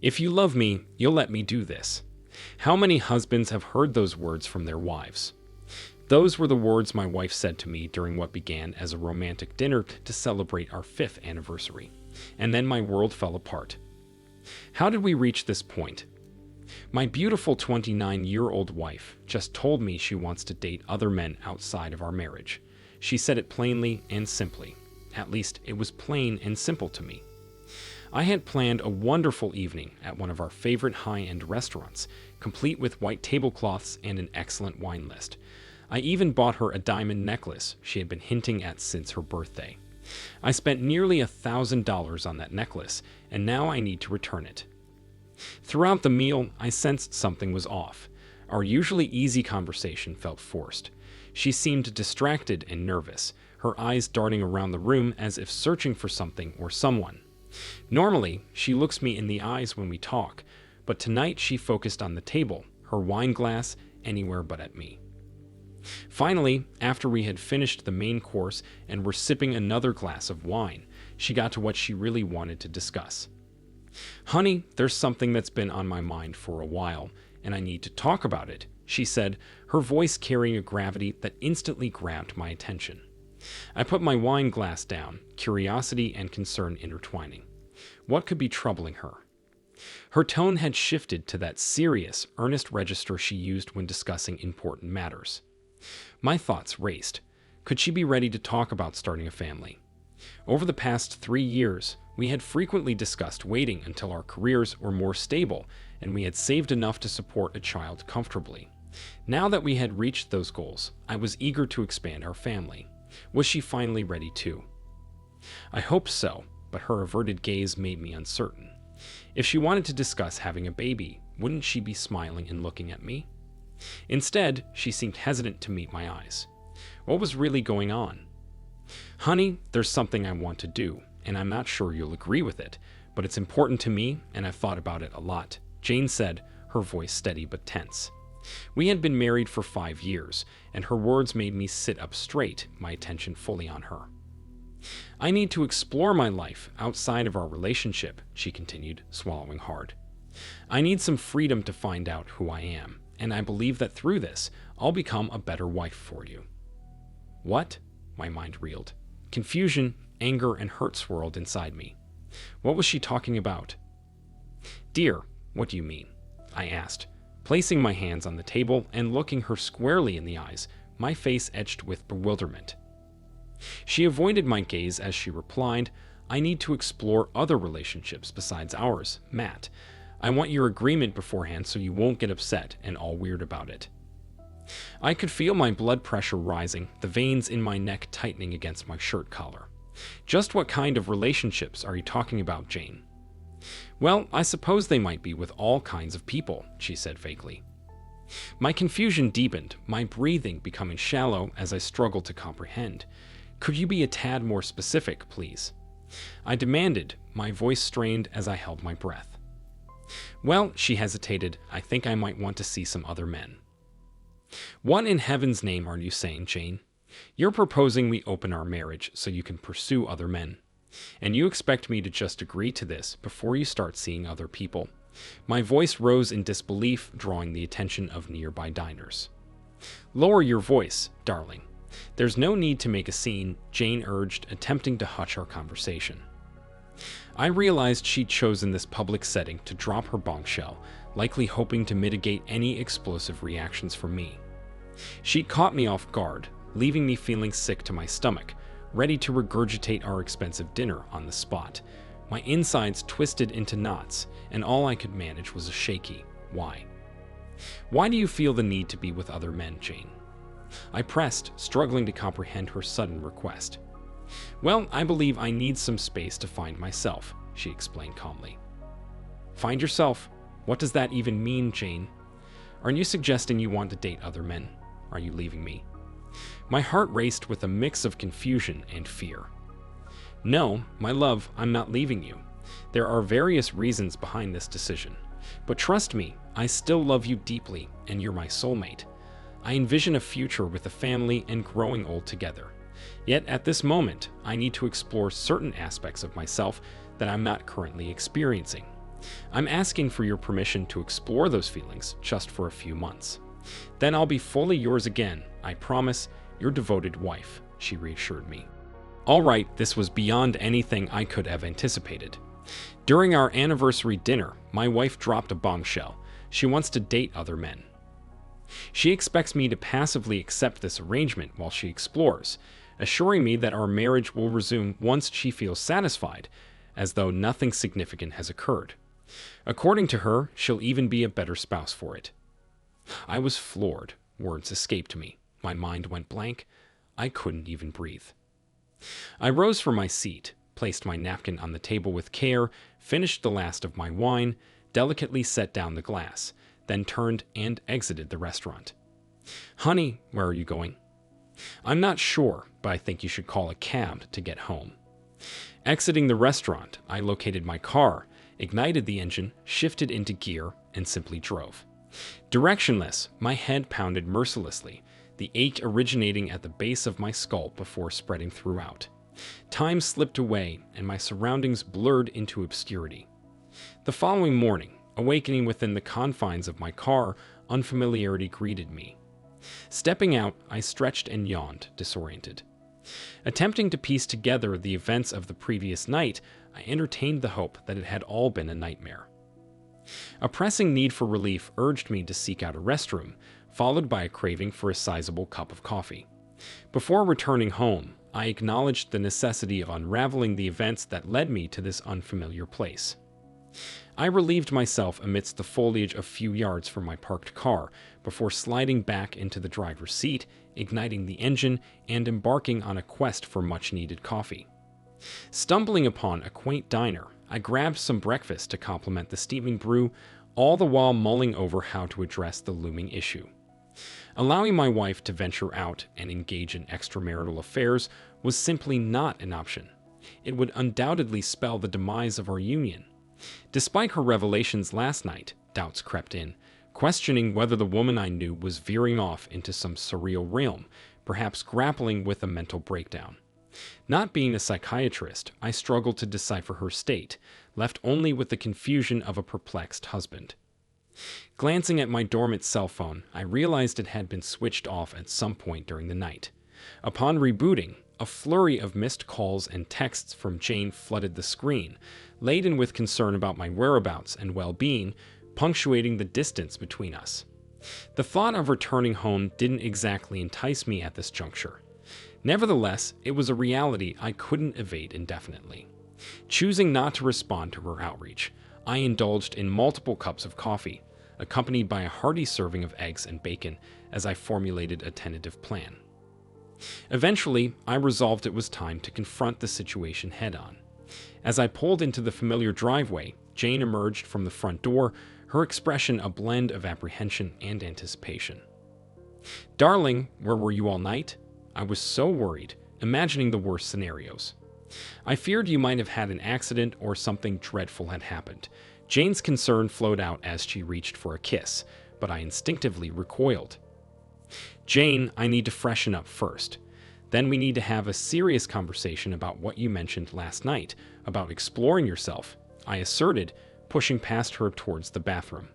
If you love me, you'll let me do this. How many husbands have heard those words from their wives? Those were the words my wife said to me during what began as a romantic dinner to celebrate our 5th anniversary. And then my world fell apart. How did we reach this point? My beautiful 29-year-old wife just told me she wants to date other men outside of our marriage. She said it plainly and simply. At least it was plain and simple to me. I had planned a wonderful evening at one of our favorite high-end restaurants, complete with white tablecloths and an excellent wine list. I even bought her a diamond necklace she had been hinting at since her birthday. I spent nearly $1,000 on that necklace, and now I need to return it. Throughout the meal, I sensed something was off. Our usually easy conversation felt forced. She seemed distracted and nervous, her eyes darting around the room as if searching for something or someone. Normally, she looks me in the eyes when we talk, but tonight she focused on the table, her wine glass, anywhere but at me. Finally, after we had finished the main course and were sipping another glass of wine, she got to what she really wanted to discuss. "Honey, there's something that's been on my mind for a while, and I need to talk about it," she said, her voice carrying a gravity that instantly grabbed my attention. I put my wine glass down, curiosity and concern intertwining. What could be troubling her? Her tone had shifted to that serious, earnest register she used when discussing important matters. My thoughts raced. Could she be ready to talk about starting a family? Over the past 3 years, we had frequently discussed waiting until our careers were more stable and we had saved enough to support a child comfortably. Now that we had reached those goals, I was eager to expand our family. Was she finally ready too? I hoped so, but her averted gaze made me uncertain. If she wanted to discuss having a baby, wouldn't she be smiling and looking at me? Instead, she seemed hesitant to meet my eyes. What was really going on? "Honey, there's something I want to do, and I'm not sure you'll agree with it, but it's important to me, and I've thought about it a lot," Jane said, her voice steady but tense. We had been married for 5 years, and her words made me sit up straight, my attention fully on her. "I need to explore my life outside of our relationship," she continued, swallowing hard. "I need some freedom to find out who I am, and I believe that through this, I'll become a better wife for you." What? My mind reeled. Confusion, anger, and hurt swirled inside me. What was she talking about? "Dear, what do you mean?" I asked, placing my hands on the table and looking her squarely in the eyes, my face etched with bewilderment. She avoided my gaze as she replied, "I need to explore other relationships besides ours, Matt. I want your agreement beforehand so you won't get upset and all weird about it." I could feel my blood pressure rising, the veins in my neck tightening against my shirt collar. "Just what kind of relationships are you talking about, Jane?" "Well, I suppose they might be with all kinds of people," she said vaguely. My confusion deepened, my breathing becoming shallow as I struggled to comprehend. "Could you be a tad more specific, please?" I demanded, my voice strained as I held my breath. "Well," she hesitated, "I think I might want to see some other men." "What in heaven's name are you saying, Jane? You're proposing we open our marriage so you can pursue other men. And you expect me to just agree to this before you start seeing other people?" My voice rose in disbelief, drawing the attention of nearby diners. "Lower your voice, darling. There's no need to make a scene," Jane urged, attempting to hush our conversation. I realized she'd chosen this public setting to drop her bombshell, likely hoping to mitigate any explosive reactions from me. She'd caught me off guard, leaving me feeling sick to my stomach, ready to regurgitate our expensive dinner on the spot. My insides twisted into knots, and all I could manage was a shaky, "Why? Why do you feel the need to be with other men, Jane?" I pressed, struggling to comprehend her sudden request. "Well, I believe I need some space to find myself," she explained calmly. "Find yourself? What does that even mean, Jane? Aren't you suggesting you want to date other men? Are you leaving me?" My heart raced with a mix of confusion and fear. "No, my love, I'm not leaving you. There are various reasons behind this decision. But trust me, I still love you deeply, and you're my soulmate. I envision a future with a family and growing old together. Yet at this moment, I need to explore certain aspects of myself that I'm not currently experiencing. I'm asking for your permission to explore those feelings just for a few months. Then I'll be fully yours again, I promise, your devoted wife, she reassured me. All right, this was beyond anything I could have anticipated. During our anniversary dinner, my wife dropped a bombshell. She wants to date other men. She expects me to passively accept this arrangement while she explores, assuring me that our marriage will resume once she feels satisfied, as though nothing significant has occurred. According to her, she'll even be a better spouse for it. I was floored. Words escaped me. My mind went blank. I couldn't even breathe. I rose from my seat, placed my napkin on the table with care, finished the last of my wine, delicately set down the glass, then turned and exited the restaurant. Honey, where are you going? I'm not sure, but I think you should call a cab to get home. Exiting the restaurant, I located my car, ignited the engine, shifted into gear, and simply drove. Directionless, my head pounded mercilessly, the ache originating at the base of my skull before spreading throughout. Time slipped away, and my surroundings blurred into obscurity. The following morning, awakening within the confines of my car, unfamiliarity greeted me. Stepping out, I stretched and yawned, disoriented. Attempting to piece together the events of the previous night, I entertained the hope that it had all been a nightmare. A pressing need for relief urged me to seek out a restroom, followed by a craving for a sizable cup of coffee. Before returning home, I acknowledged the necessity of unraveling the events that led me to this unfamiliar place. I relieved myself amidst the foliage a few yards from my parked car before sliding back into the driver's seat, igniting the engine, and embarking on a quest for much-needed coffee. Stumbling upon a quaint diner, I grabbed some breakfast to complement the steaming brew, all the while mulling over how to address the looming issue. Allowing my wife to venture out and engage in extramarital affairs was simply not an option. It would undoubtedly spell the demise of our union. Despite her revelations last night, doubts crept in, questioning whether the woman I knew was veering off into some surreal realm, perhaps grappling with a mental breakdown. Not being a psychiatrist, I struggled to decipher her state, left only with the confusion of a perplexed husband. Glancing at my dormant cell phone, I realized it had been switched off at some point during the night. Upon rebooting, a flurry of missed calls and texts from Jane flooded the screen, laden with concern about my whereabouts and well-being, punctuating the distance between us. The thought of returning home didn't exactly entice me at this juncture. Nevertheless, it was a reality I couldn't evade indefinitely. Choosing not to respond to her outreach, I indulged in multiple cups of coffee, accompanied by a hearty serving of eggs and bacon as I formulated a tentative plan. Eventually, I resolved it was time to confront the situation head-on. As I pulled into the familiar driveway, Jane emerged from the front door, her expression a blend of apprehension and anticipation. "Darling, where were you all night?" I was so worried, imagining the worst scenarios. "I feared you might have had an accident or something dreadful had happened." Jane's concern flowed out as she reached for a kiss, but I instinctively recoiled. "Jane, I need to freshen up first. Then we need to have a serious conversation about what you mentioned last night, about exploring yourself," I asserted, pushing past her towards the bathroom.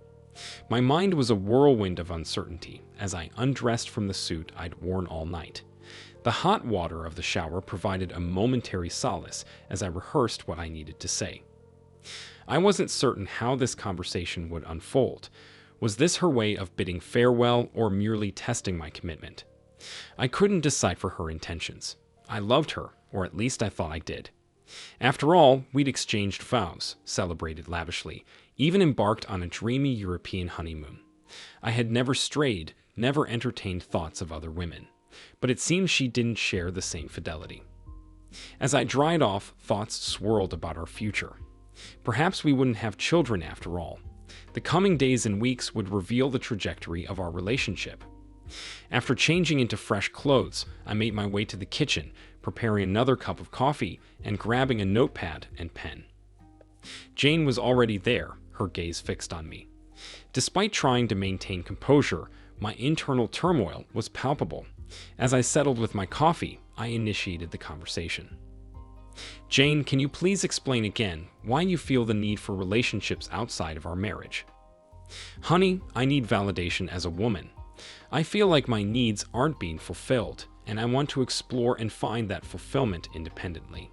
My mind was a whirlwind of uncertainty as I undressed from the suit I'd worn all night. The hot water of the shower provided a momentary solace as I rehearsed what I needed to say. I wasn't certain how this conversation would unfold. Was this her way of bidding farewell or merely testing my commitment? I couldn't decipher her intentions. I loved her, or at least I thought I did. After all, we'd exchanged vows, celebrated lavishly, even embarked on a dreamy European honeymoon. I had never strayed, never entertained thoughts of other women. But it seemed she didn't share the same fidelity. As I dried off, thoughts swirled about our future. Perhaps we wouldn't have children after all. The coming days and weeks would reveal the trajectory of our relationship. After changing into fresh clothes, I made my way to the kitchen, preparing another cup of coffee and grabbing a notepad and pen. Jane was already there, her gaze fixed on me. Despite trying to maintain composure, my internal turmoil was palpable. As I settled with my coffee, I initiated the conversation. Jane, can you please explain again why you feel the need for relationships outside of our marriage? Honey, I need validation as a woman. I feel like my needs aren't being fulfilled, and I want to explore and find that fulfillment independently.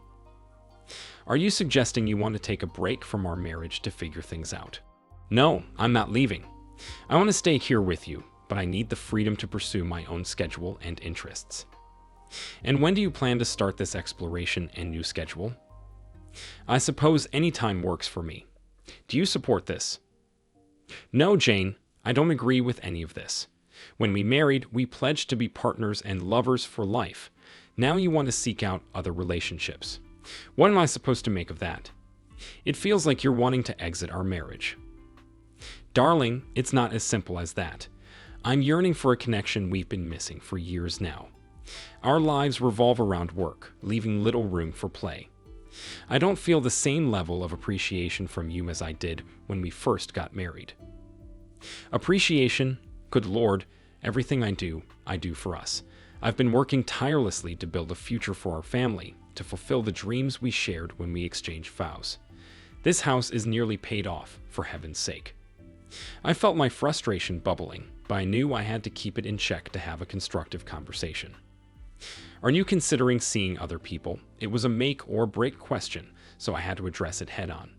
Are you suggesting you want to take a break from our marriage to figure things out? No, I'm not leaving. I want to stay here with you, but I need the freedom to pursue my own schedule and interests. And when do you plan to start this exploration and new schedule? I suppose any time works for me. Do you support this? No, Jane, I don't agree with any of this. When we married, we pledged to be partners and lovers for life. Now you want to seek out other relationships. What am I supposed to make of that? It feels like you're wanting to exit our marriage. Darling, it's not as simple as that. I'm yearning for a connection we've been missing for years now. Our lives revolve around work, leaving little room for play. I don't feel the same level of appreciation from you as I did when we first got married. Appreciation? Good Lord, everything I do for us. I've been working tirelessly to build a future for our family, to fulfill the dreams we shared when we exchanged vows. This house is nearly paid off, for heaven's sake. I felt my frustration bubbling, but I knew I had to keep it in check to have a constructive conversation. Are you considering seeing other people? It was a make or break question, so I had to address it head on.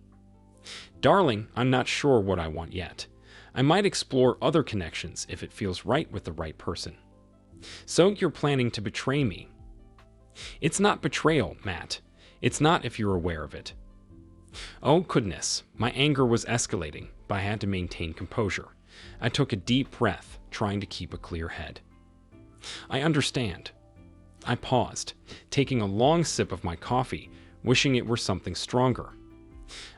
Darling, I'm not sure what I want yet. I might explore other connections if it feels right with the right person. So you're planning to betray me? It's not betrayal, Matt. It's not if you're aware of it. Oh, goodness. My anger was escalating, but I had to maintain composure. I took a deep breath, trying to keep a clear head. I understand. I paused, taking a long sip of my coffee, wishing it were something stronger.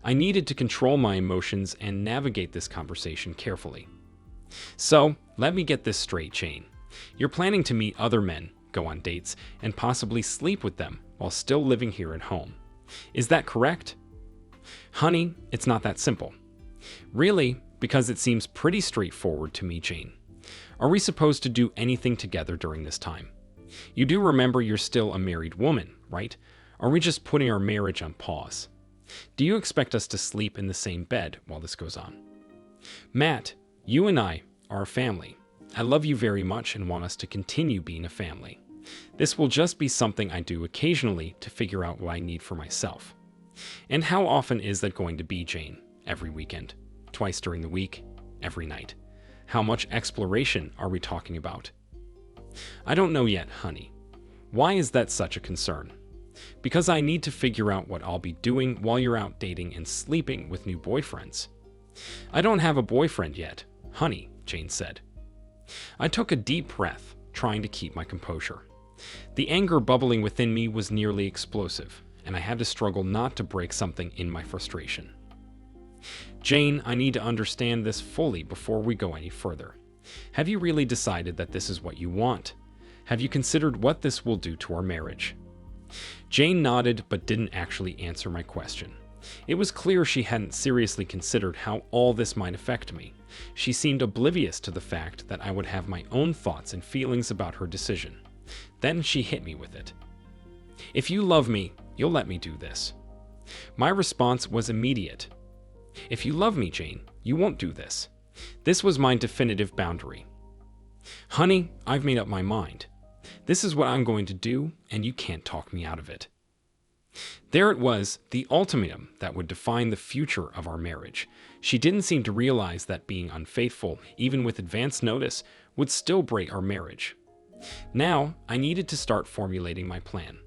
I needed to control my emotions and navigate this conversation carefully. So, let me get this straight, Jane. You're planning to meet other men, go on dates, and possibly sleep with them while still living here at home. Is that correct? Honey, it's not that simple. Really, because it seems pretty straightforward to me, Jane. Are we supposed to do anything together during this time? You do remember you're still a married woman, right? Are we just putting our marriage on pause? Do you expect us to sleep in the same bed while this goes on? Matt, you and I are a family. I love you very much and want us to continue being a family. This will just be something I do occasionally to figure out what I need for myself. And how often is that going to be, Jane? Every weekend? Twice during the week? Every night? How much exploration are we talking about? I don't know yet, honey. Why is that such a concern? Because I need to figure out what I'll be doing while you're out dating and sleeping with new boyfriends. I don't have a boyfriend yet, honey, Jane said. I took a deep breath, trying to keep my composure. The anger bubbling within me was nearly explosive, and I had to struggle not to break something in my frustration. Jane, I need to understand this fully before we go any further. Have you really decided that this is what you want? Have you considered what this will do to our marriage? Jane nodded but didn't actually answer my question. It was clear she hadn't seriously considered how all this might affect me. She seemed oblivious to the fact that I would have my own thoughts and feelings about her decision. Then she hit me with it. If you love me, you'll let me do this. My response was immediate. If you love me, Jane, you won't do this. This was my definitive boundary. Honey, I've made up my mind. This is what I'm going to do, and you can't talk me out of it. There it was, the ultimatum that would define the future of our marriage. She didn't seem to realize that being unfaithful, even with advance notice, would still break our marriage. Now, I needed to start formulating my plan.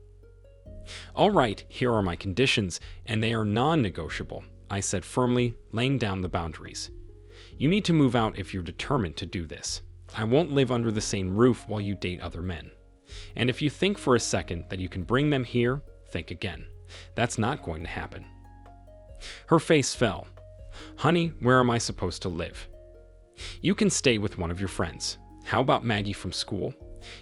All right, here are my conditions, and they are non-negotiable, I said firmly, laying down the boundaries. You need to move out if you're determined to do this. I won't live under the same roof while you date other men. And if you think for a second that you can bring them here, think again. That's not going to happen. Her face fell. Honey, where am I supposed to live? You can stay with one of your friends. How about Maggie from school?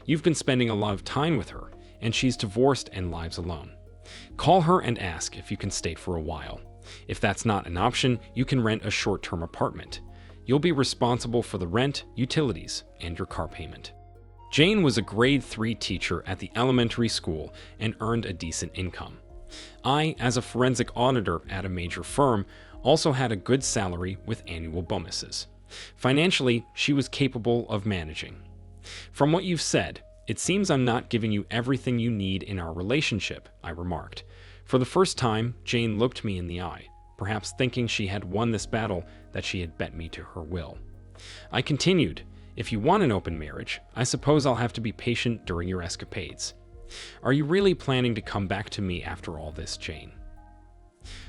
You've been spending a lot of time with her, and she's divorced and lives alone. Call her and ask if you can stay for a while. If that's not an option, you can rent a short-term apartment. You'll be responsible for the rent, utilities, and your car payment. Jane was a grade 3 teacher at the elementary school and earned a decent income. I, as a forensic auditor at a major firm, also had a good salary with annual bonuses. Financially, she was capable of managing. From what you've said, it seems I'm not giving you everything you need in our relationship, I remarked. For the first time, Jane looked me in the eye, perhaps thinking she had won this battle that she had bet me to her will. I continued, if you want an open marriage, I suppose I'll have to be patient during your escapades. Are you really planning to come back to me after all this, Jane?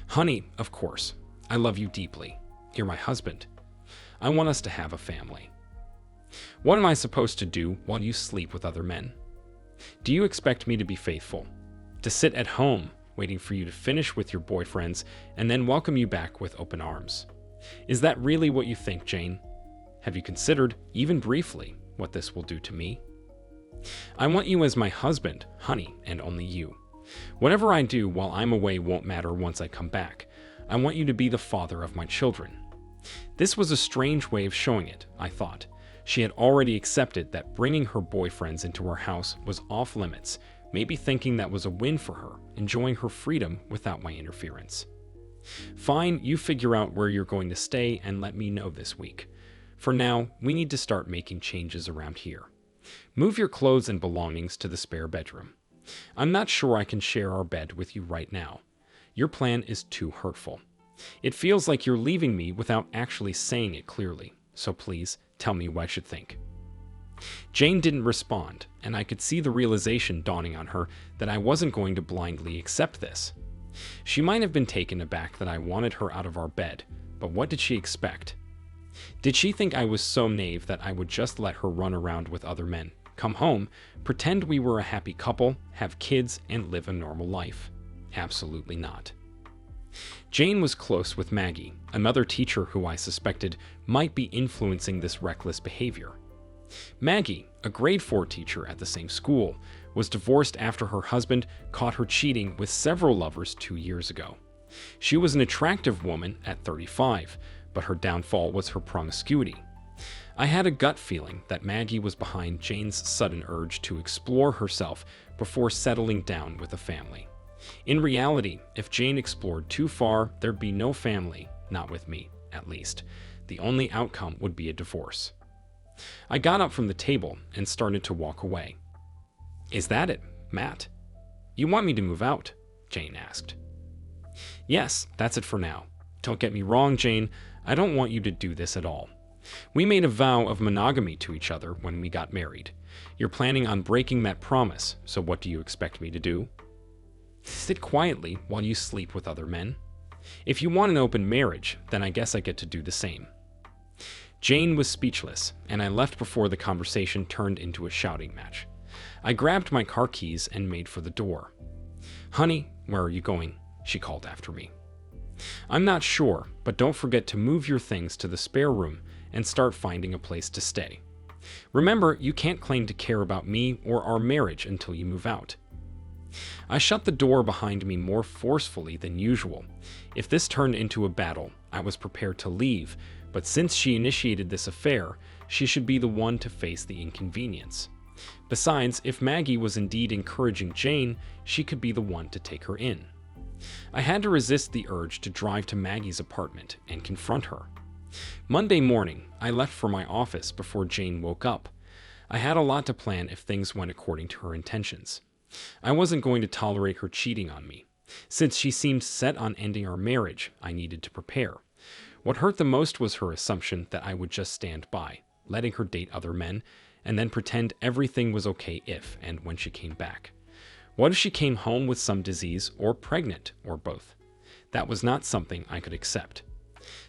Honey, of course. I love you deeply. You're my husband. I want us to have a family. What am I supposed to do while you sleep with other men? Do you expect me to be faithful? To sit at home, waiting for you to finish with your boyfriends, and then welcome you back with open arms? Is that really what you think, Jane? Have you considered, even briefly, what this will do to me? I want you as my husband, honey, and only you. Whatever I do while I'm away won't matter once I come back. I want you to be the father of my children. This was a strange way of showing it, I thought. She had already accepted that bringing her boyfriends into our house was off limits, maybe thinking that was a win for her, enjoying her freedom without my interference. Fine, you figure out where you're going to stay and let me know this week. For now, we need to start making changes around here. Move your clothes and belongings to the spare bedroom. I'm not sure I can share our bed with you right now. Your plan is too hurtful. It feels like you're leaving me without actually saying it clearly, so please tell me what I should think. Jane didn't respond, and I could see the realization dawning on her that I wasn't going to blindly accept this. She might have been taken aback that I wanted her out of our bed, but what did she expect? Did she think I was so naive that I would just let her run around with other men, come home, pretend we were a happy couple, have kids, and live a normal life? Absolutely not. Jane was close with Maggie, another teacher who I suspected might be influencing this reckless behavior. Maggie, a grade 4 teacher at the same school, was divorced after her husband caught her cheating with several lovers 2 years ago. She was an attractive woman at 35, but her downfall was her promiscuity. I had a gut feeling that Maggie was behind Jane's sudden urge to explore herself before settling down with a family. In reality, if Jane explored too far, there'd be no family, not with me, at least. The only outcome would be a divorce. I got up from the table and started to walk away. Is that it, Matt? You want me to move out? Jane asked. Yes, that's it for now. Don't get me wrong, Jane. I don't want you to do this at all. We made a vow of monogamy to each other when we got married. You're planning on breaking that promise, so what do you expect me to do? Sit quietly while you sleep with other men? If you want an open marriage, then I guess I get to do the same. Jane was speechless, and I left before the conversation turned into a shouting match. I grabbed my car keys and made for the door. Honey, where are you going? She called after me. I'm not sure, but don't forget to move your things to the spare room and start finding a place to stay. Remember, you can't claim to care about me or our marriage until you move out. I shut the door behind me more forcefully than usual. If this turned into a battle, I was prepared to leave, but since she initiated this affair, she should be the one to face the inconvenience. Besides, if Maggie was indeed encouraging Jane, she could be the one to take her in. I had to resist the urge to drive to Maggie's apartment and confront her. Monday morning, I left for my office before Jane woke up. I had a lot to plan if things went according to her intentions. I wasn't going to tolerate her cheating on me. Since she seemed set on ending our marriage, I needed to prepare. What hurt the most was her assumption that I would just stand by, letting her date other men, and then pretend everything was okay if and when she came back. What if she came home with some disease or pregnant, or both? That was not something I could accept.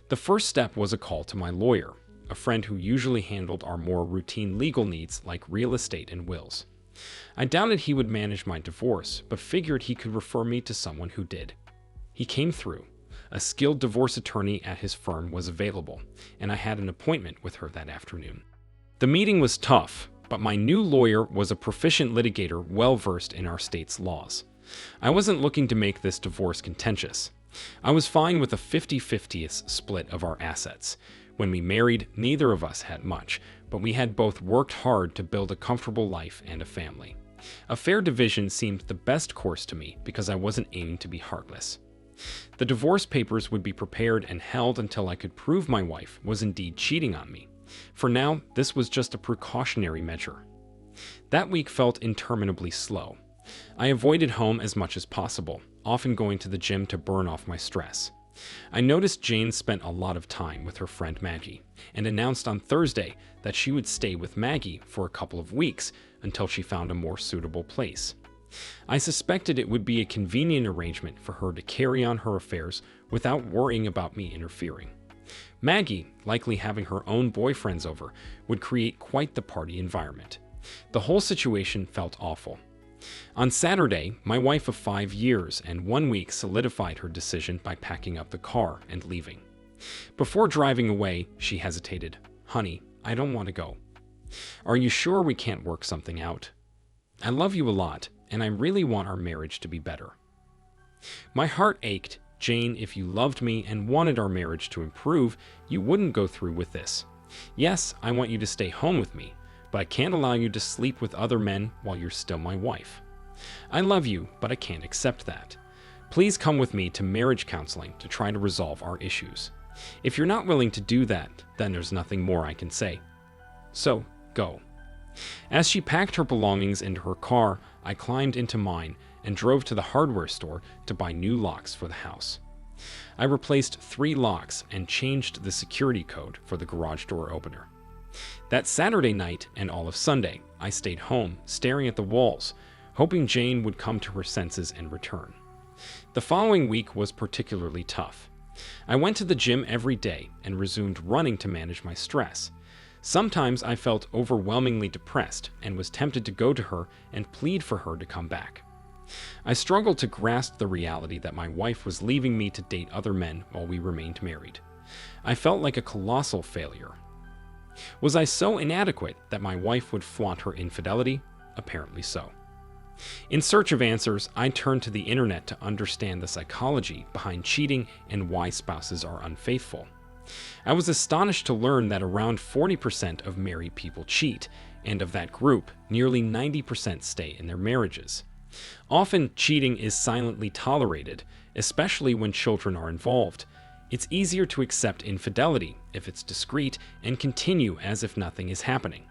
The first step was a call to my lawyer, a friend who usually handled our more routine legal needs like real estate and wills. I doubted he would manage my divorce, but figured he could refer me to someone who did. He came through. A skilled divorce attorney at his firm was available, and I had an appointment with her that afternoon. The meeting was tough, but my new lawyer was a proficient litigator well-versed in our state's laws. I wasn't looking to make this divorce contentious. I was fine with a 50-50 split of our assets. When we married, neither of us had much, but we had both worked hard to build a comfortable life and a family. Affair division seemed the best course to me because I wasn't aiming to be heartless. The divorce papers would be prepared and held until I could prove my wife was indeed cheating on me. For now, this was just a precautionary measure. That week felt interminably slow. I avoided home as much as possible, often going to the gym to burn off my stress. I noticed Jane spent a lot of time with her friend Maggie, and announced on Thursday that she would stay with Maggie for a couple of weeks until she found a more suitable place. I suspected it would be a convenient arrangement for her to carry on her affairs without worrying about me interfering. Maggie, likely having her own boyfriends over, would create quite the party environment. The whole situation felt awful. On Saturday, my wife of 5 years and 1 week solidified her decision by packing up the car and leaving. Before driving away, she hesitated. "Honey, I don't want to go." "Are you sure we can't work something out? I love you a lot, and I really want our marriage to be better." My heart ached. "Jane, if you loved me and wanted our marriage to improve, you wouldn't go through with this. Yes, I want you to stay home with me, but I can't allow you to sleep with other men while you're still my wife. I love you, but I can't accept that. Please come with me to marriage counseling to try to resolve our issues. If you're not willing to do that, then there's nothing more I can say. So, go." As she packed her belongings into her car, I climbed into mine and drove to the hardware store to buy new locks for the house. I replaced 3 locks and changed the security code for the garage door opener. That Saturday night and all of Sunday, I stayed home, staring at the walls, hoping Jane would come to her senses and return. The following week was particularly tough. I went to the gym every day and resumed running to manage my stress. Sometimes I felt overwhelmingly depressed and was tempted to go to her and plead for her to come back. I struggled to grasp the reality that my wife was leaving me to date other men while we remained married. I felt like a colossal failure. Was I so inadequate that my wife would flaunt her infidelity? Apparently so. In search of answers, I turned to the internet to understand the psychology behind cheating and why spouses are unfaithful. I was astonished to learn that around 40% of married people cheat, and of that group, nearly 90% stay in their marriages. Often, cheating is silently tolerated, especially when children are involved. It's easier to accept infidelity if it's discreet and continue as if nothing is happening.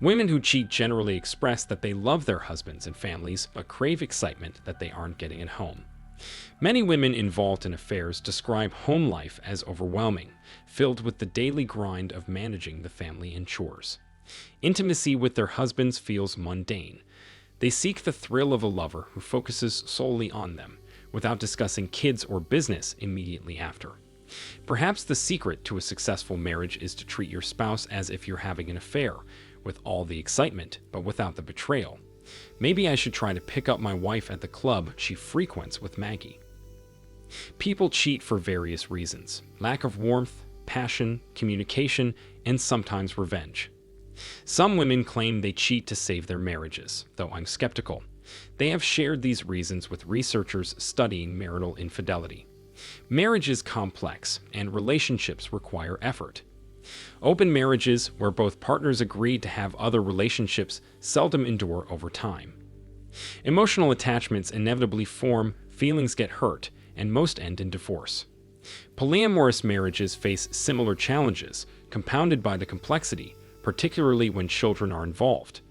Women who cheat generally express that they love their husbands and families, but crave excitement that they aren't getting at home. Many women involved in affairs describe home life as overwhelming, filled with the daily grind of managing the family and chores. Intimacy with their husbands feels mundane. They seek the thrill of a lover who focuses solely on them, without discussing kids or business immediately after. Perhaps the secret to a successful marriage is to treat your spouse as if you're having an affair, with all the excitement, but without the betrayal. Maybe I should try to pick up my wife at the club she frequents with Maggie. People cheat for various reasons: lack of warmth, passion, communication, and sometimes revenge. Some women claim they cheat to save their marriages, though I'm skeptical. They have shared these reasons with researchers studying marital infidelity. Marriage is complex, and relationships require effort. Open marriages, where both partners agree to have other relationships, seldom endure over time. Emotional attachments inevitably form, feelings get hurt, and most end in divorce. Polyamorous marriages face similar challenges, compounded by the complexity, particularly when children are involved.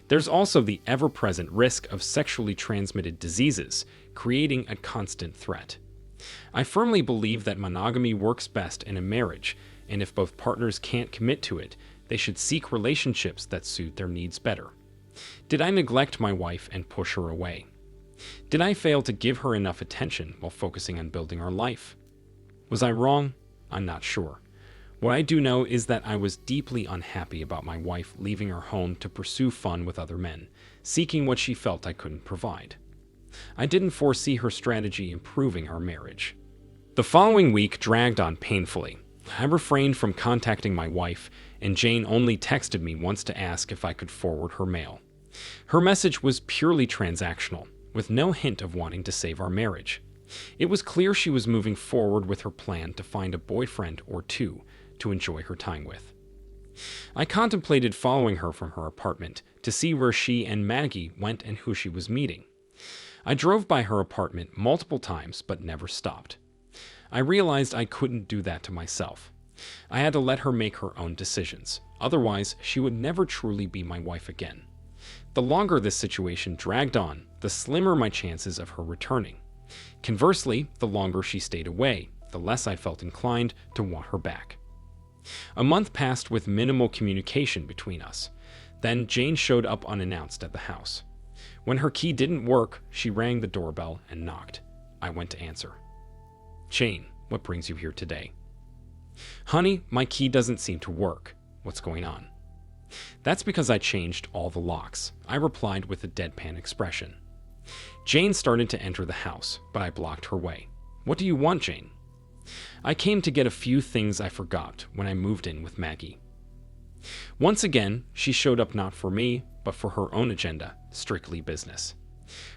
There's also the ever-present risk of sexually transmitted diseases, creating a constant threat. I firmly believe that monogamy works best in a marriage, and if both partners can't commit to it, they should seek relationships that suit their needs better. Did I neglect my wife and push her away? Did I fail to give her enough attention while focusing on building our life? Was I wrong? I'm not sure. What I do know is that I was deeply unhappy about my wife leaving her home to pursue fun with other men, seeking what she felt I couldn't provide. I didn't foresee her strategy improving our marriage. The following week dragged on painfully. I refrained from contacting my wife, and Jane only texted me once to ask if I could forward her mail. Her message was purely transactional, with no hint of wanting to save our marriage. It was clear she was moving forward with her plan to find a boyfriend or two to enjoy her time with. I contemplated following her from her apartment to see where she and Maggie went and who she was meeting. I drove by her apartment multiple times but never stopped. I realized I couldn't do that to myself. I had to let her make her own decisions. Otherwise, she would never truly be my wife again. The longer this situation dragged on, the slimmer my chances of her returning. Conversely, the longer she stayed away, the less I felt inclined to want her back. A month passed with minimal communication between us. Then Jane showed up unannounced at the house. When her key didn't work, she rang the doorbell and knocked. I went to answer. "Jane, what brings you here today?" "Honey, my key doesn't seem to work. What's going on?" "That's because I changed all the locks," I replied with a deadpan expression. Jane started to enter the house, but I blocked her way. "What do you want, Jane?" "I came to get a few things I forgot when I moved in with Maggie." Once again, she showed up not for me, but for her own agenda, strictly business.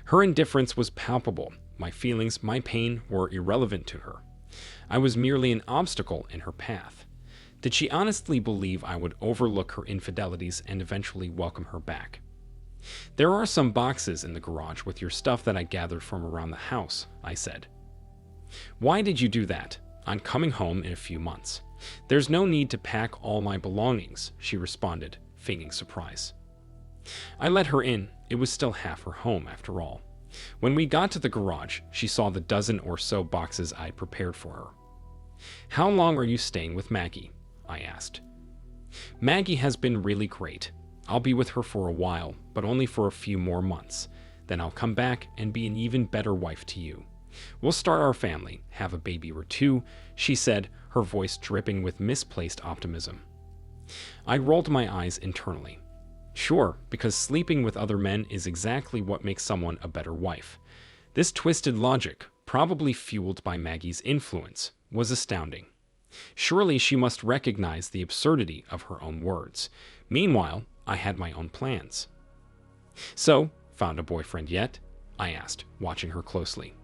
Her indifference was palpable. My feelings, my pain, were irrelevant to her. I was merely an obstacle in her path. Did she honestly believe I would overlook her infidelities and eventually welcome her back? "There are some boxes in the garage with your stuff that I gathered from around the house," I said. "Why did you do that? I'm coming home in a few months. There's no need to pack all my belongings," she responded, feigning surprise. I let her in. It was still half her home, after all. When we got to the garage, she saw the dozen or so boxes I'd prepared for her. "How long are you staying with Maggie?" I asked. "Maggie has been really great. I'll be with her for a while, but only for a few more months. Then I'll come back and be an even better wife to you. We'll start our family, have a baby or two," she said, her voice dripping with misplaced optimism. I rolled my eyes internally. Sure, because sleeping with other men is exactly what makes someone a better wife. This twisted logic, probably fueled by Maggie's influence, was astounding. Surely she must recognize the absurdity of her own words. Meanwhile, I had my own plans. "So, found a boyfriend yet?" I asked, watching her closely.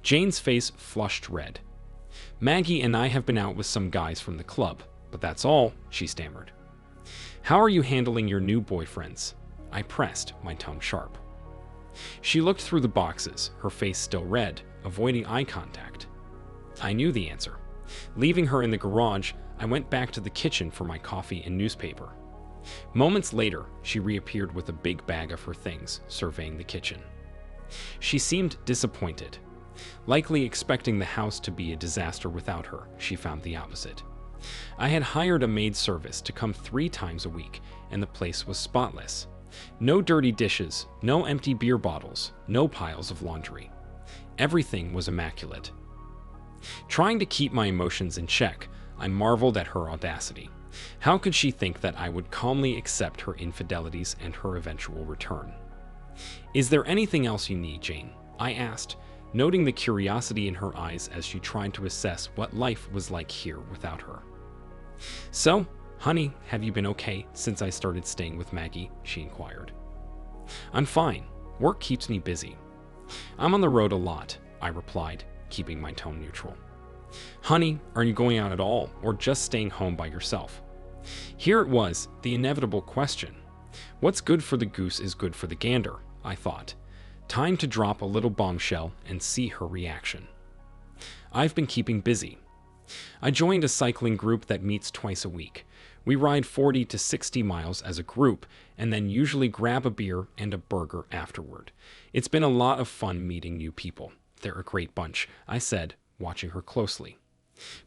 Jane's face flushed red. "Maggie and I have been out with some guys from the club, but that's all," she stammered. "How are you handling your new boyfriends?" I pressed, my tone sharp. She looked through the boxes, her face still red, avoiding eye contact. I knew the answer. Leaving her in the garage, I went back to the kitchen for my coffee and newspaper. Moments later, she reappeared with a big bag of her things, surveying the kitchen. She seemed disappointed. Likely expecting the house to be a disaster without her, she found the opposite. I had hired a maid service to come 3 times a week, and the place was spotless. No dirty dishes, no empty beer bottles, no piles of laundry. Everything was immaculate. Trying to keep my emotions in check, I marveled at her audacity. How could she think that I would calmly accept her infidelities and her eventual return? "Is there anything else you need, Jane?" I asked, noting the curiosity in her eyes as she tried to assess what life was like here without her. "So, honey, have you been okay since I started staying with Maggie?" she inquired. "I'm fine. Work keeps me busy." "I'm on the road a lot," I replied, keeping my tone neutral. "Honey, are you going out at all, or just staying home by yourself?" Here it was, the inevitable question. What's good for the goose is good for the gander, I thought. Time to drop a little bombshell and see her reaction. "I've been keeping busy. I joined a cycling group that meets twice a week. We ride 40 to 60 miles as a group, and then usually grab a beer and a burger afterward. It's been a lot of fun meeting new people. They're a great bunch," I said, watching her closely.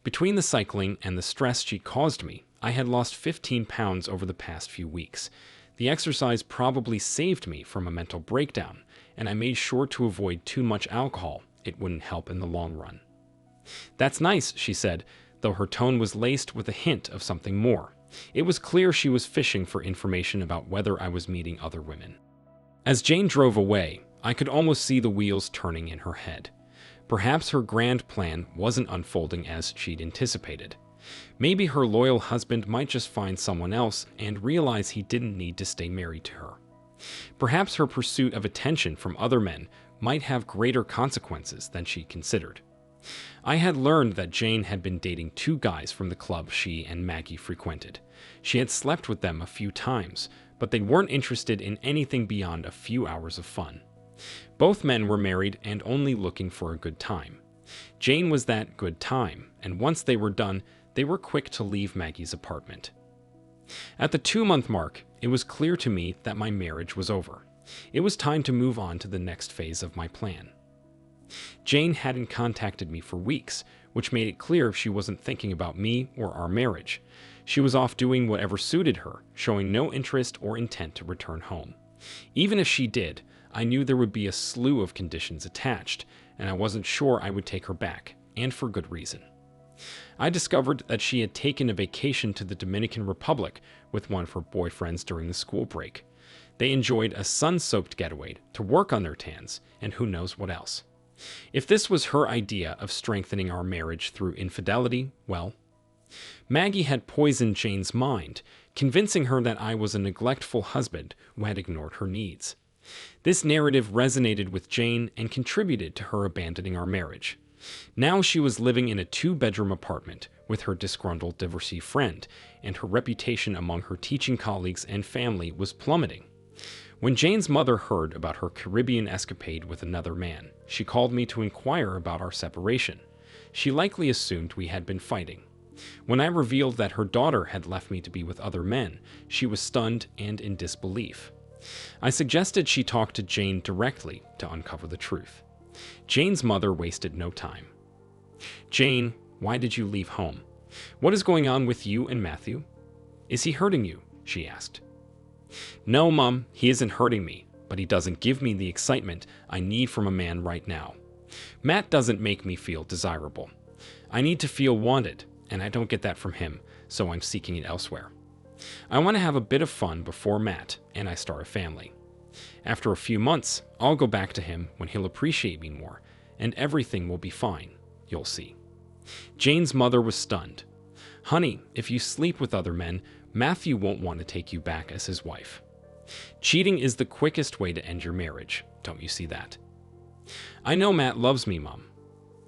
Between the cycling and the stress she caused me, I had lost 15 pounds over the past few weeks. The exercise probably saved me from a mental breakdown, and I made sure to avoid too much alcohol. It wouldn't help in the long run. "That's nice," she said, though her tone was laced with a hint of something more. It was clear she was fishing for information about whether I was meeting other women. As Jane drove away, I could almost see the wheels turning in her head. Perhaps her grand plan wasn't unfolding as she'd anticipated. Maybe her loyal husband might just find someone else and realize he didn't need to stay married to her. Perhaps her pursuit of attention from other men might have greater consequences than she considered. I had learned that Jane had been dating two guys from the club she and Maggie frequented. She had slept with them a few times, but they weren't interested in anything beyond a few hours of fun. Both men were married and only looking for a good time. Jane was that good time, and once they were done, they were quick to leave Maggie's apartment. At the 2-month mark, it was clear to me that my marriage was over. It was time to move on to the next phase of my plan. Jane hadn't contacted me for weeks, which made it clear she wasn't thinking about me or our marriage. She was off doing whatever suited her, showing no interest or intent to return home. Even if she did, I knew there would be a slew of conditions attached, and I wasn't sure I would take her back, and for good reason. I discovered that she had taken a vacation to the Dominican Republic with one of her boyfriends during the school break. They enjoyed a sun-soaked getaway to work on their tans, and who knows what else. If this was her idea of strengthening our marriage through infidelity, well, Maggie had poisoned Jane's mind, convincing her that I was a neglectful husband who had ignored her needs. This narrative resonated with Jane and contributed to her abandoning our marriage. Now she was living in a 2-bedroom apartment with her disgruntled divorcee friend, and her reputation among her teaching colleagues and family was plummeting. When Jane's mother heard about her Caribbean escapade with another man, she called me to inquire about our separation. She likely assumed we had been fighting. When I revealed that her daughter had left me to be with other men, she was stunned and in disbelief. I suggested she talk to Jane directly to uncover the truth. Jane's mother wasted no time. "Jane, why did you leave home? What is going on with you and Matthew? Is he hurting you?" she asked. "No, Mom, he isn't hurting me, but he doesn't give me the excitement I need from a man right now. Matt doesn't make me feel desirable. I need to feel wanted, and I don't get that from him, so I'm seeking it elsewhere. I want to have a bit of fun before Matt and I start a family. After a few months, I'll go back to him when he'll appreciate me more, and everything will be fine, you'll see." Jane's mother was stunned. "Honey, if you sleep with other men, Matthew won't want to take you back as his wife. Cheating is the quickest way to end your marriage, don't you see that?" "I know Matt loves me, Mom.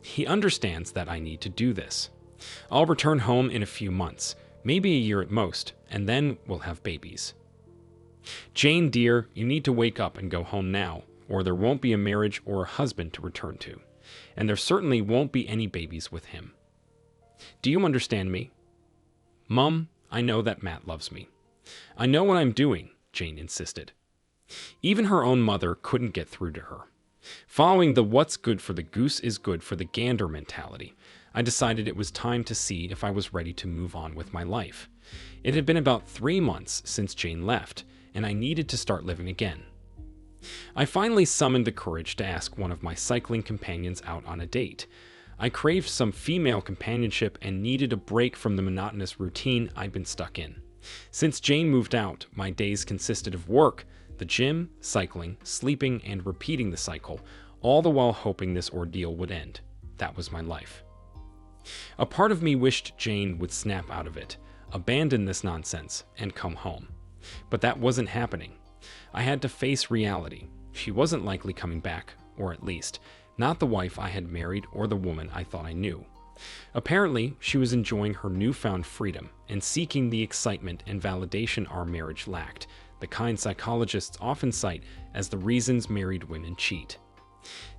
He understands that I need to do this. I'll return home in a few months, maybe a year at most, and then we'll have babies." "Jane, dear, you need to wake up and go home now, or there won't be a marriage or a husband to return to, and there certainly won't be any babies with him. Do you understand me?" "Mom, I know that Matt loves me. I know what I'm doing," Jane insisted. Even her own mother couldn't get through to her. Following the "what's good for the goose is good for the gander" mentality, I decided it was time to see if I was ready to move on with my life. It had been about 3 months since Jane left, and I needed to start living again. I finally summoned the courage to ask one of my cycling companions out on a date. I craved some female companionship and needed a break from the monotonous routine I'd been stuck in. Since Jane moved out, my days consisted of work, the gym, cycling, sleeping, and repeating the cycle, all the while hoping this ordeal would end. That was my life. A part of me wished Jane would snap out of it, abandon this nonsense, and come home. But that wasn't happening. I had to face reality. She wasn't likely coming back, or at least, not the wife I had married or the woman I thought I knew. Apparently, she was enjoying her newfound freedom and seeking the excitement and validation our marriage lacked, the kind psychologists often cite as the reasons married women cheat.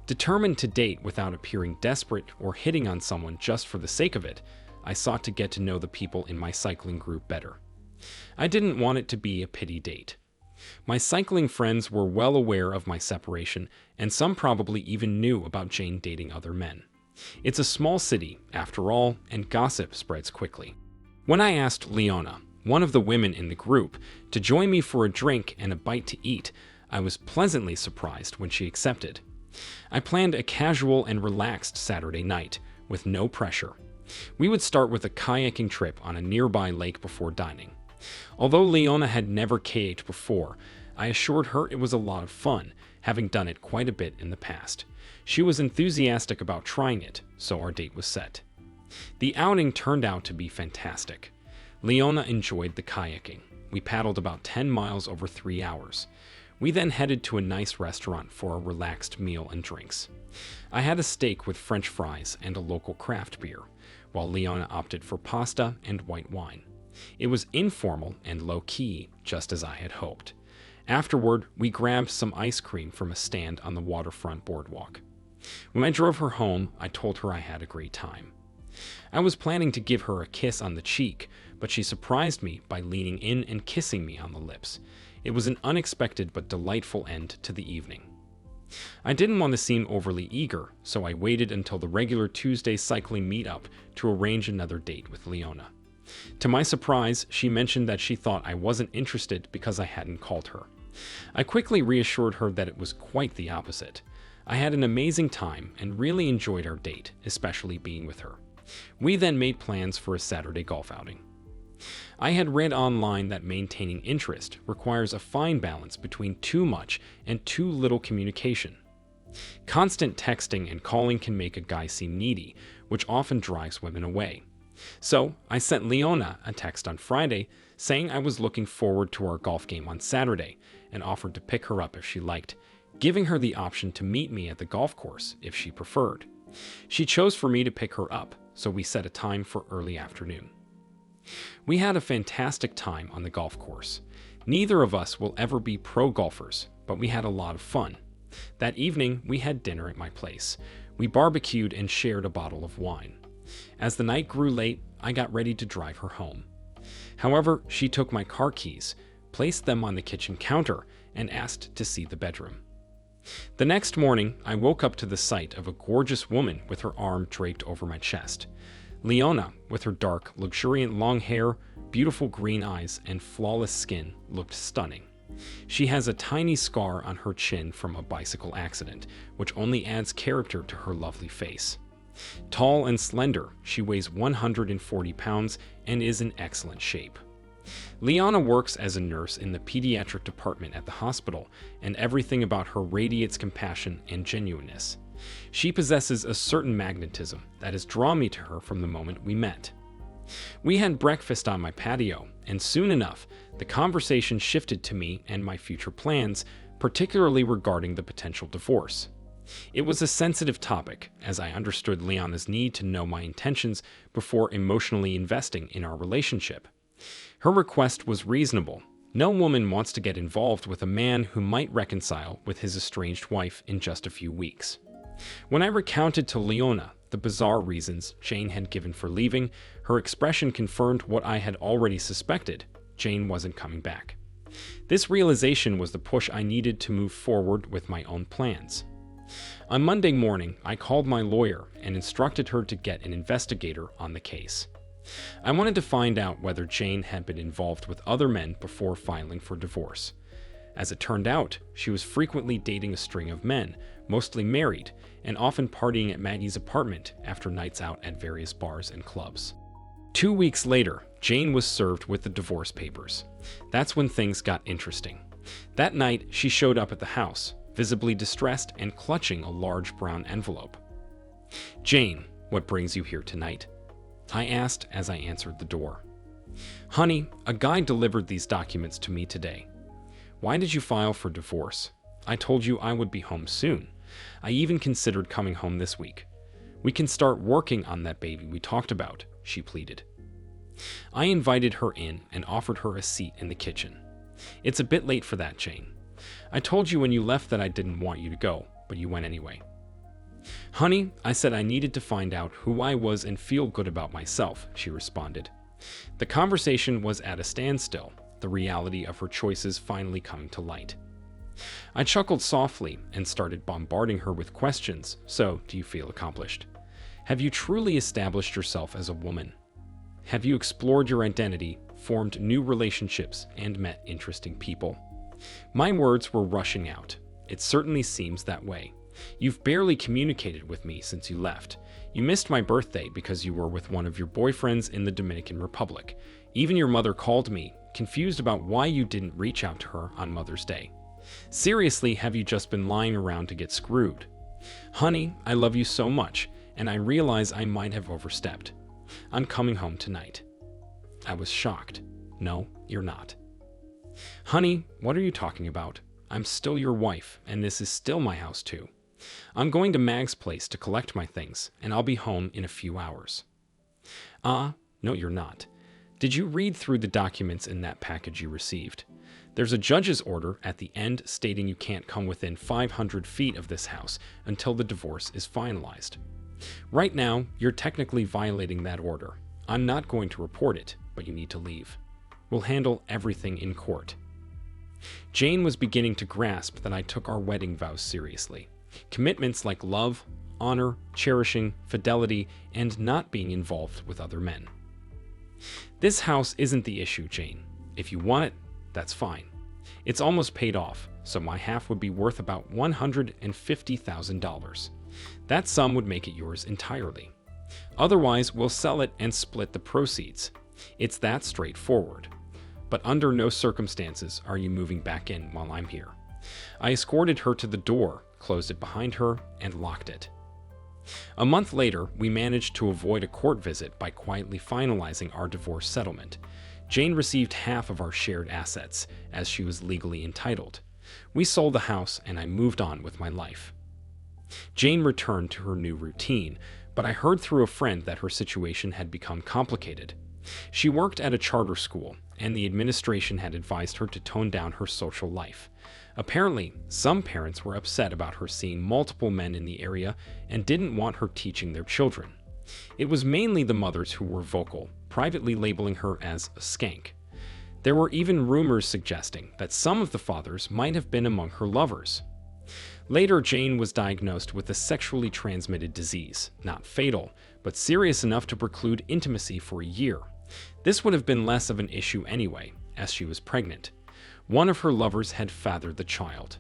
Determined to date without appearing desperate or hitting on someone just for the sake of it, I sought to get to know the people in my cycling group better. I didn't want it to be a pity date. My cycling friends were well aware of my separation, and some probably even knew about Jane dating other men. It's a small city, after all, and gossip spreads quickly. When I asked Leona, one of the women in the group, to join me for a drink and a bite to eat, I was pleasantly surprised when she accepted. I planned a casual and relaxed Saturday night, with no pressure. We would start with a kayaking trip on a nearby lake before dining. Although Leona had never kayaked before, I assured her it was a lot of fun, having done it quite a bit in the past. She was enthusiastic about trying it, so our date was set. The outing turned out to be fantastic. Leona enjoyed the kayaking. We paddled about 10 miles over 3 hours. We then headed to a nice restaurant for a relaxed meal and drinks. I had a steak with French fries and a local craft beer, while Leona opted for pasta and white wine. It was informal and low-key, just as I had hoped. Afterward, we grabbed some ice cream from a stand on the waterfront boardwalk. When I drove her home, I told her I had a great time. I was planning to give her a kiss on the cheek, but she surprised me by leaning in and kissing me on the lips. It was an unexpected but delightful end to the evening. I didn't want to seem overly eager, so I waited until the regular Tuesday cycling meetup to arrange another date with Leona. To my surprise, she mentioned that she thought I wasn't interested because I hadn't called her. I quickly reassured her that it was quite the opposite. I had an amazing time and really enjoyed our date, especially being with her. We then made plans for a Saturday golf outing. I had read online that maintaining interest requires a fine balance between too much and too little communication. Constant texting and calling can make a guy seem needy, which often drives women away. So, I sent Leona a text on Friday saying I was looking forward to our golf game on Saturday and offered to pick her up if she liked, giving her the option to meet me at the golf course if she preferred. She chose for me to pick her up, so we set a time for early afternoon. We had a fantastic time on the golf course. Neither of us will ever be pro golfers, but we had a lot of fun. That evening, we had dinner at my place. We barbecued and shared a bottle of wine. As the night grew late, I got ready to drive her home. However, she took my car keys, placed them on the kitchen counter, and asked to see the bedroom. The next morning, I woke up to the sight of a gorgeous woman with her arm draped over my chest. Leona, with her dark, luxuriant long hair, beautiful green eyes, and flawless skin, looked stunning. She has a tiny scar on her chin from a bicycle accident, which only adds character to her lovely face. Tall and slender, she weighs 140 pounds and is in excellent shape. Leona works as a nurse in the pediatric department at the hospital, and everything about her radiates compassion and genuineness. She possesses a certain magnetism that has drawn me to her from the moment we met. We had breakfast on my patio, and soon enough, the conversation shifted to me and my future plans, particularly regarding the potential divorce. It was a sensitive topic, as I understood Leona's need to know my intentions before emotionally investing in our relationship. Her request was reasonable. No woman wants to get involved with a man who might reconcile with his estranged wife in just a few weeks. When I recounted to Leona the bizarre reasons Jane had given for leaving, her expression confirmed what I had already suspected: Jane wasn't coming back. This realization was the push I needed to move forward with my own plans. On Monday morning, I called my lawyer and instructed her to get an investigator on the case. I wanted to find out whether Jane had been involved with other men before filing for divorce. As it turned out, she was frequently dating a string of men, mostly married, and often partying at Maggie's apartment after nights out at various bars and clubs. 2 weeks later, Jane was served with the divorce papers. That's when things got interesting. That night, she showed up at the house, visibly distressed and clutching a large brown envelope. "Jane, what brings you here tonight?" I asked as I answered the door. "Honey, a guy delivered these documents to me today." "Why did you file for divorce?" "I told you I would be home soon. I even considered coming home this week. We can start working on that baby we talked about," she pleaded. I invited her in and offered her a seat in the kitchen. "It's a bit late for that, Jane. I told you when you left that I didn't want you to go, but you went anyway." "Honey, I said I needed to find out who I was and feel good about myself," she responded. The conversation was at a standstill, the reality of her choices finally coming to light. I chuckled softly and started bombarding her with questions. "So, do you feel accomplished? Have you truly established yourself as a woman? Have you explored your identity, formed new relationships, and met interesting people?" My words were rushing out. "It certainly seems that way. You've barely communicated with me since you left. You missed my birthday because you were with one of your boyfriends in the Dominican Republic. Even your mother called me, confused about why you didn't reach out to her on Mother's Day. Seriously, have you just been lying around to get screwed? Honey, I love you so much, and I realize I might have overstepped. I'm coming home tonight." I was shocked. "No, you're not." "Honey, what are you talking about? I'm still your wife, and this is still my house too. I'm going to Mag's place to collect my things, and I'll be home in a few hours. No, you're not. Did you read through the documents in that package you received? There's a judge's order at the end stating you can't come within 500 feet of this house until the divorce is finalized. Right now, you're technically violating that order. I'm not going to report it, but you need to leave. We'll handle everything in court. Jane was beginning to grasp that I took our wedding vows seriously. Commitments like love, honor, cherishing, fidelity, and not being involved with other men. This house isn't the issue, Jane. If you want it, that's fine. It's almost paid off, so my half would be worth about $150,000. That sum would make it yours entirely. Otherwise, we'll sell it and split the proceeds. It's that straightforward. But under no circumstances are you moving back in while I'm here. I escorted her to the door, closed it behind her, and locked it. A month later, we managed to avoid a court visit by quietly finalizing our divorce settlement. Jane received half of our shared assets, as she was legally entitled. We sold the house, and I moved on with my life. Jane returned to her new routine, but I heard through a friend that her situation had become complicated. She worked at a charter school, and the administration had advised her to tone down her social life. Apparently, some parents were upset about her seeing multiple men in the area and didn't want her teaching their children. It was mainly the mothers who were vocal, privately labeling her as a skank. There were even rumors suggesting that some of the fathers might have been among her lovers. Later, Jane was diagnosed with a sexually transmitted disease, not fatal, but serious enough to preclude intimacy for a year. This would have been less of an issue anyway, as she was pregnant. One of her lovers had fathered the child.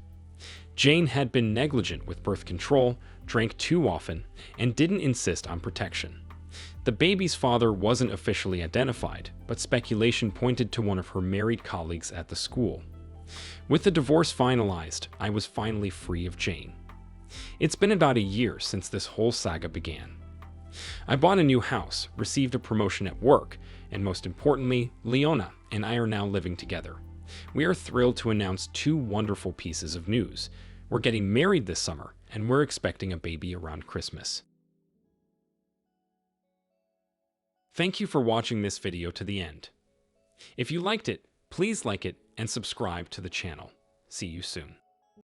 Jane had been negligent with birth control, drank too often, and didn't insist on protection. The baby's father wasn't officially identified, but speculation pointed to one of her married colleagues at the school. With the divorce finalized, I was finally free of Jane. It's been about a year since this whole saga began. I bought a new house, received a promotion at work, and most importantly, Leona and I are now living together. We are thrilled to announce two wonderful pieces of news. We're getting married this summer, and we're expecting a baby around Christmas. Thank you for watching this video to the end. If you liked it, please like it and subscribe to the channel. See you soon.